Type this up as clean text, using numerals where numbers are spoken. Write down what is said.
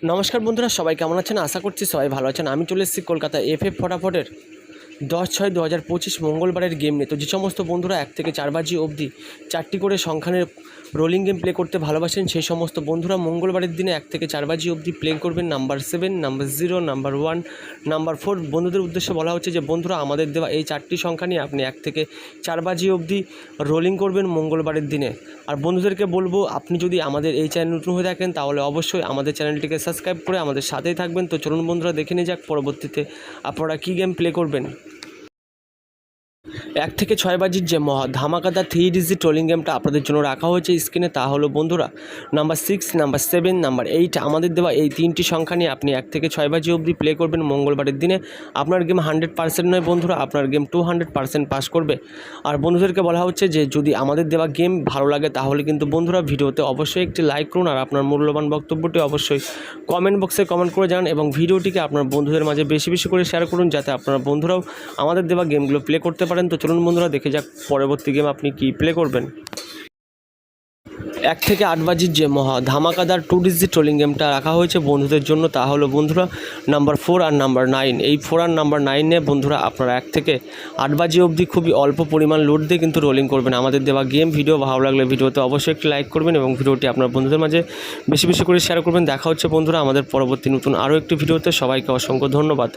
নমস্কার বন্ধুরা, সবাই কেমন আছেন? আশা করছি সবাই ভালো আছেন। আমি চলে এসেছি কলকাতা এফএফ ফটাফটের 10/6/2025 মঙ্গলবারের গেম নিয়ে। তো যে সমস্ত বন্ধুরা 1 থেকে 4 বাজি অবধি 4টি করে সংখ্যানের রোলিং গেম প্লে করতে ভালোবাসেন, সেই সমস্ত বন্ধুরা মঙ্গলবারের দিনে 1 থেকে 4 বাজি অবধি প্লে করবেন। নাম্বার 7, নাম্বার 0, নাম্বার 1, নাম্বার 4 বন্ধুদের উদ্দেশ্যে বলা হচ্ছে যে বন্ধুরা আমাদের দেওয়া এই 4টি সংখ্যা নিয়ে আপনি 1 থেকে 4 বাজি অবধি রোলিং করবেন মঙ্গলবারের দিনে। আর বন্ধুদেরকে বলবো, আপনি যদি আমাদের এই চ্যানেল নতুন হয়ে থাকেন তাহলে অবশ্যই আমাদের চ্যানেলটিকে সাবস্ক্রাইব করে আমাদের সাথেই থাকবেন। তো চলুন বন্ধুরা, দেখে নিয়ে যাক পরবর্তীতে আপনারা কী গেম প্লে করবেন। 1 থেকে 6 বাজির যে ধামাকাদার 3 ডিজিট ট্রোলিং গেমটা আপনাদের জন্য রাখা হয়েছে স্ক্রিনে, তা হলো বন্ধুরা নাম্বার 6, নাম্বার 7, নাম্বার 8 আমাদের দেওয়া এই 3টি সংখ্যা নিয়ে আপনি 1 থেকে 6 বাজি অবধি প্লে করবেন মঙ্গলবারের দিনে। আপনার গেম 100% নয় বন্ধুরা, আপনার গেম 200% পাস করবে। আর বন্ধুদেরকে বলা হচ্ছে যে যদি আমাদের দেওয়া গেম ভালো লাগে তাহলে কিন্তু বন্ধুরা ভিডিওতে অবশ্যই একটি লাইক করুন আর আপনার মূল্যবান বক্তব্যটি অবশ্যই কমেন্ট বক্সে কমেন্ট করে জানান এবং ভিডিওটিকে আপনার বন্ধুদের মাঝে বেশি বেশি করে শেয়ার করুন, যাতে আপনার বন্ধুরাও আমাদের দেওয়া গেমগুলো প্লে করতে পারেন। তো চলুন বন্ধুরা, দেখে যাক পরবর্তী গেম আপনি কি প্লে করবেন। 1 থেকে 8 বাজির যে ধামাকাদার 2 ডিজিট ট্রোলিং গেমটা রাখা হয়েছে বন্ধুদের জন্য, তা হলো বন্ধুরা নাম্বার 4 আর নাম্বার 9। এই 4 আর নাম্বার 9-এ বন্ধুরা আপনারা 1 থেকে 8 বাজি অবধি খুবই অল্প পরিমাণ লোড দিয়ে কিন্তু রোলিং করবেন আমাদের দেওয়া গেম। ভিডিও ভালো লাগলে ভিডিওতে অবশ্যই একটি লাইক করবেন এবং ভিডিওটি আপনার বন্ধুদের মাঝে বেশি বেশি করে শেয়ার করবেন। দেখা হচ্ছে বন্ধুরা আমাদের পরবর্তী নতুন আরও একটি ভিডিওতে। সবাইকে অসংখ্য ধন্যবাদ।